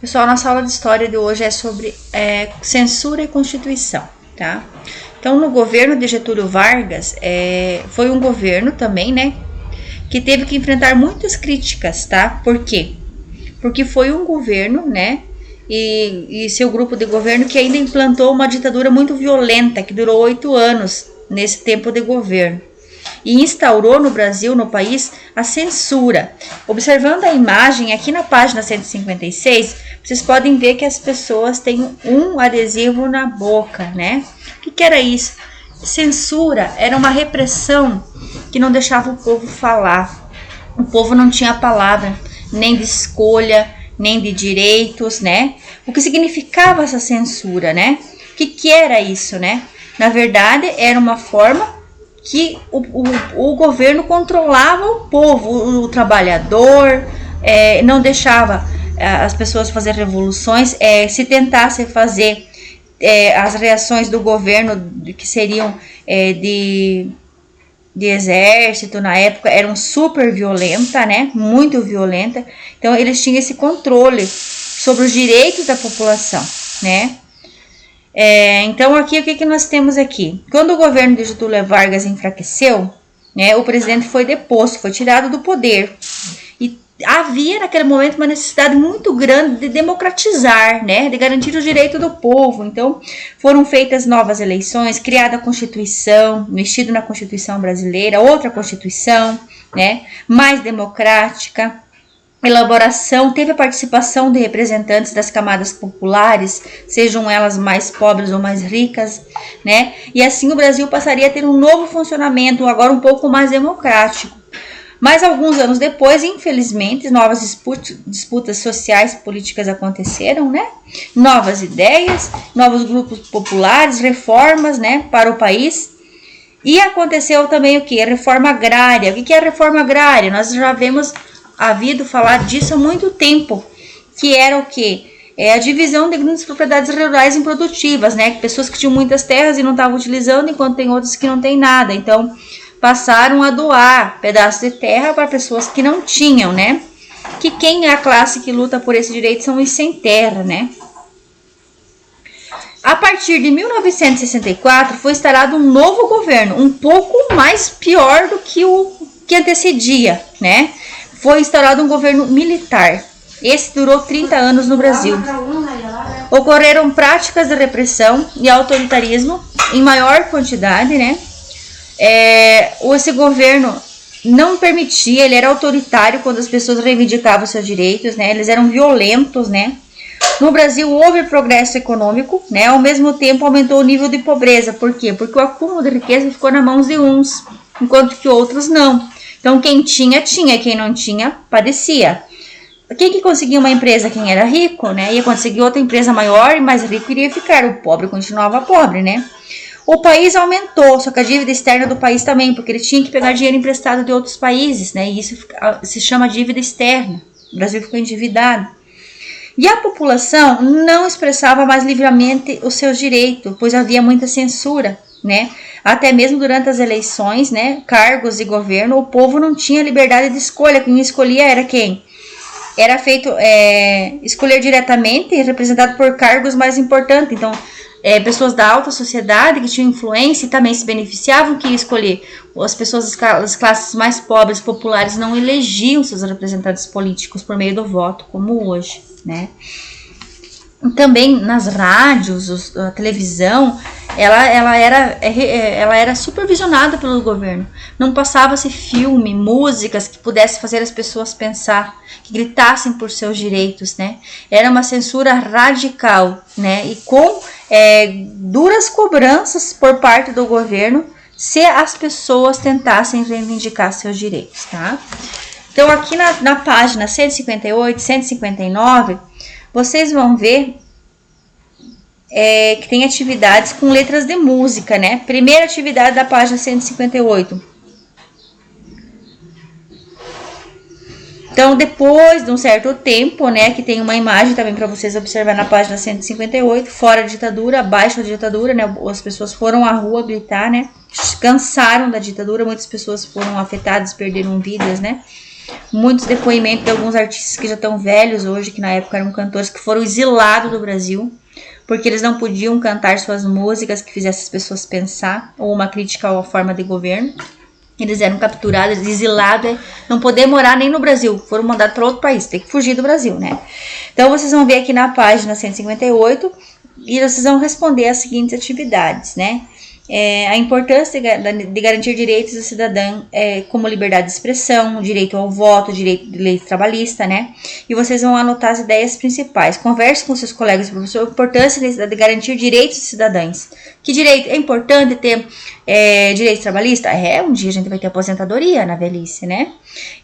Pessoal, nossa aula de história de hoje é sobre censura e Constituição, tá? Então, no governo de Getúlio Vargas, foi um governo também, né, que teve que enfrentar muitas críticas, tá? Por quê? Porque foi um governo, né, e seu grupo de governo que ainda implantou uma ditadura muito violenta, que durou 8 anos nesse tempo de governo. E instaurou no Brasil, no país, a censura. Observando a imagem aqui na página 156, vocês podem ver que as pessoas têm um adesivo na boca, né? O que era isso? Censura era uma repressão que não deixava o povo falar. O povo não tinha palavra, nem de escolha, nem de direitos, né? O que significava essa censura, né? O que era isso, né? Na verdade, era uma forma que o governo controlava o povo, o trabalhador, não deixava as pessoas fazer revoluções. Se tentasse fazer as reações do governo, que seriam de exército na época, eram super violenta, né? Muito violenta. Então eles tinham esse controle sobre os direitos da população, né? Então aqui o que nós temos aqui? Quando o governo de Getúlio Vargas enfraqueceu, né, o presidente foi deposto, foi tirado do poder. E havia naquele momento uma necessidade muito grande de democratizar, né, de garantir os direitos do povo. Então foram feitas novas eleições, criada a Constituição, mexido na Constituição brasileira, outra Constituição, né, mais democrática. Elaboração, teve a participação de representantes das camadas populares, sejam elas mais pobres ou mais ricas, né? E assim o Brasil passaria a ter um novo funcionamento, agora um pouco mais democrático. Mas alguns anos depois, infelizmente, novas disputas sociais e políticas aconteceram, né? Novas ideias, novos grupos populares, reformas, né, para o país. E aconteceu também o que? A reforma agrária. O que é a reforma agrária? Nós já vemos havido falar disso há muito tempo, que era o que? A divisão de grandes propriedades rurais improdutivas, né? Pessoas que tinham muitas terras e não estavam utilizando, enquanto tem outras que não tem nada. Então, passaram a doar pedaços de terra para pessoas que não tinham, né? Que quem é a classe que luta por esse direito são os sem terra, né? A partir de 1964, foi instalado um novo governo, um pouco mais pior do que o que antecedia, né? Foi instaurado um governo militar. Esse durou 30 anos no Brasil. Ocorreram práticas de repressão e autoritarismo em maior quantidade, né? Esse governo não permitia, ele era autoritário quando as pessoas reivindicavam seus direitos, né? Eles eram violentos, né? No Brasil houve progresso econômico, né? Ao mesmo tempo aumentou o nível de pobreza. Por quê? Porque o acúmulo de riqueza ficou nas mãos de uns, enquanto que outros não. Então, quem tinha, quem não tinha, padecia. Quem que conseguia uma empresa, quem era rico, né, ia conseguir outra empresa maior e mais rico iria ficar, o pobre continuava pobre, né. O país aumentou, só que a dívida externa do país também, porque ele tinha que pegar dinheiro emprestado de outros países, né, e isso se chama dívida externa. O Brasil ficou endividado. E a população não expressava mais livremente os seus direitos, pois havia muita censura, né. Até mesmo durante as eleições, né, cargos e governo, o povo não tinha liberdade de escolha. Quem escolhia era quem? Era feito escolher diretamente, representado por cargos mais importantes. Então, pessoas da alta sociedade que tinham influência e também se beneficiavam que ia escolher. As pessoas das classes mais pobres, populares, não elegiam seus representantes políticos por meio do voto, como hoje, né? Também nas rádios, a televisão, ela era supervisionada pelo governo. Não passava-se filme, músicas que pudessem fazer as pessoas pensar, que gritassem por seus direitos, né? Era uma censura radical, né? E com duras cobranças por parte do governo se as pessoas tentassem reivindicar seus direitos, tá? Então aqui na página 158, 159, vocês vão ver que tem atividades com letras de música, né? Primeira atividade da página 158. Então, depois de um certo tempo, né, que tem uma imagem também para vocês observar na página 158, fora a ditadura, abaixo da ditadura, né? As pessoas foram à rua gritar, né? Cansaram da ditadura, muitas pessoas foram afetadas, perderam vidas, né? muitos depoimentos de alguns artistas que já estão velhos hoje, que na época eram cantores que foram exilados do Brasil, porque eles não podiam cantar suas músicas que fizessem as pessoas pensar, ou uma crítica à forma de governo. Eles eram capturados, exilados, não poder morar nem no Brasil, foram mandados para outro país, tem que fugir do Brasil, né? Então vocês vão ver aqui na página 158 e vocês vão responder as seguintes atividades, né? A importância de garantir direitos do cidadão, como liberdade de expressão, direito ao voto, direito de lei trabalhista, né? E vocês vão anotar as ideias principais. Converse com seus colegas e professores a importância de garantir direitos dos cidadãos. Que direito? É importante ter direito trabalhista? Um dia a gente vai ter aposentadoria na velhice, né?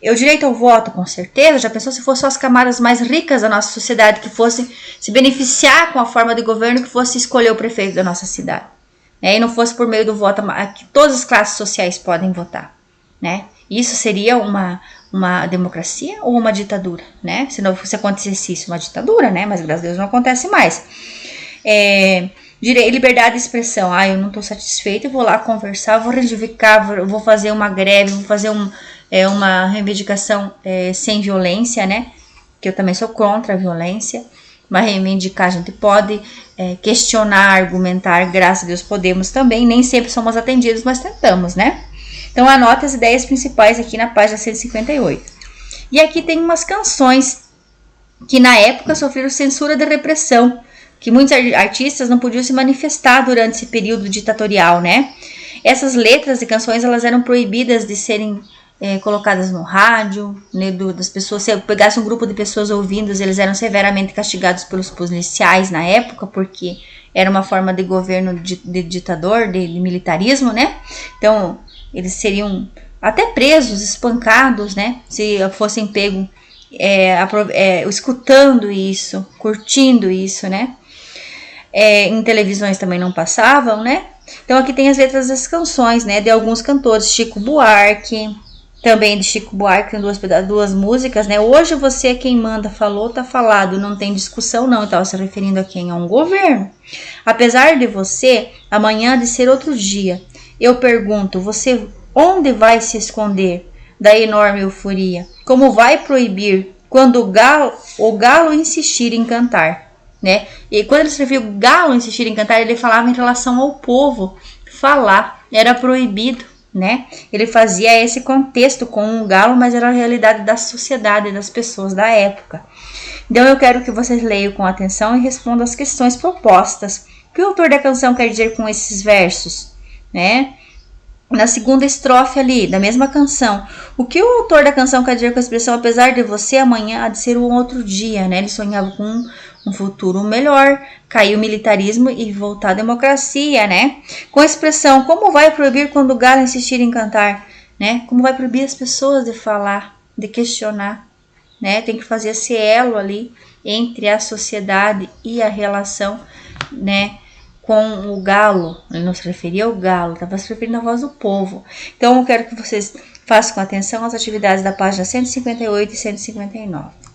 E o direito ao voto, com certeza. Já pensou se fossem só as camadas mais ricas da nossa sociedade que fossem se beneficiar com a forma de governo que fosse escolher o prefeito da nossa cidade? E não fosse por meio do voto que todas as classes sociais podem votar, né? Isso seria uma democracia ou uma ditadura, né? Se não fosse acontecesse isso, uma ditadura, né? Mas graças a Deus não acontece mais. Liberdade de expressão. Eu não estou satisfeito, eu vou lá conversar, vou reivindicar, vou fazer uma greve, vou fazer uma reivindicação sem violência, né? Que eu também sou contra a violência. Mas reivindicar a gente pode, questionar, argumentar, graças a Deus podemos também, nem sempre somos atendidos, mas tentamos, né? Então anota as ideias principais aqui na página 158. E aqui tem umas canções que na época sofreram censura de repressão, que muitos artistas não podiam se manifestar durante esse período ditatorial, né? Essas letras de canções, elas eram proibidas de serem colocadas no rádio, né, das pessoas. Se pegasse um grupo de pessoas ouvindo, eles eram severamente castigados pelos policiais na época, porque era uma forma de governo de ditador, de militarismo, né? Então, eles seriam até presos, espancados, né? Se fossem pegos escutando isso, curtindo isso, né? Em televisões também não passavam, né? Então, aqui tem as letras das canções, né? De alguns cantores, Chico Buarque. Também de Chico Buarque, tem duas músicas, né? Hoje você é quem manda, falou, tá falado, não tem discussão não. Estava se referindo a quem? A um governo. Apesar de você, amanhã há de ser outro dia. Eu pergunto, você onde vai se esconder da enorme euforia? Como vai proibir quando o galo insistir em cantar, né? E quando ele escrevia o galo insistir em cantar, ele falava em relação ao povo. Falar era proibido, né? Ele fazia esse contexto com um galo, mas era a realidade da sociedade, das pessoas da época. Então eu quero que vocês leiam com atenção e respondam as questões propostas. O que o autor da canção quer dizer com esses versos, né? Na segunda estrofe ali, da mesma canção, o que o autor da canção quer dizer com a expressão apesar de você, amanhã há de ser um outro dia, né? Ele sonhava com um futuro melhor, caiu o militarismo e voltar à democracia, né? Com a expressão, como vai proibir quando o galo insistir em cantar, né? Como vai proibir as pessoas de falar, de questionar, né? Tem que fazer esse elo ali entre a sociedade e a relação, né? Com o galo. Ele não se referia ao galo, estava se referindo à voz do povo. Então eu quero que vocês façam com atenção as atividades da página 158 e 159.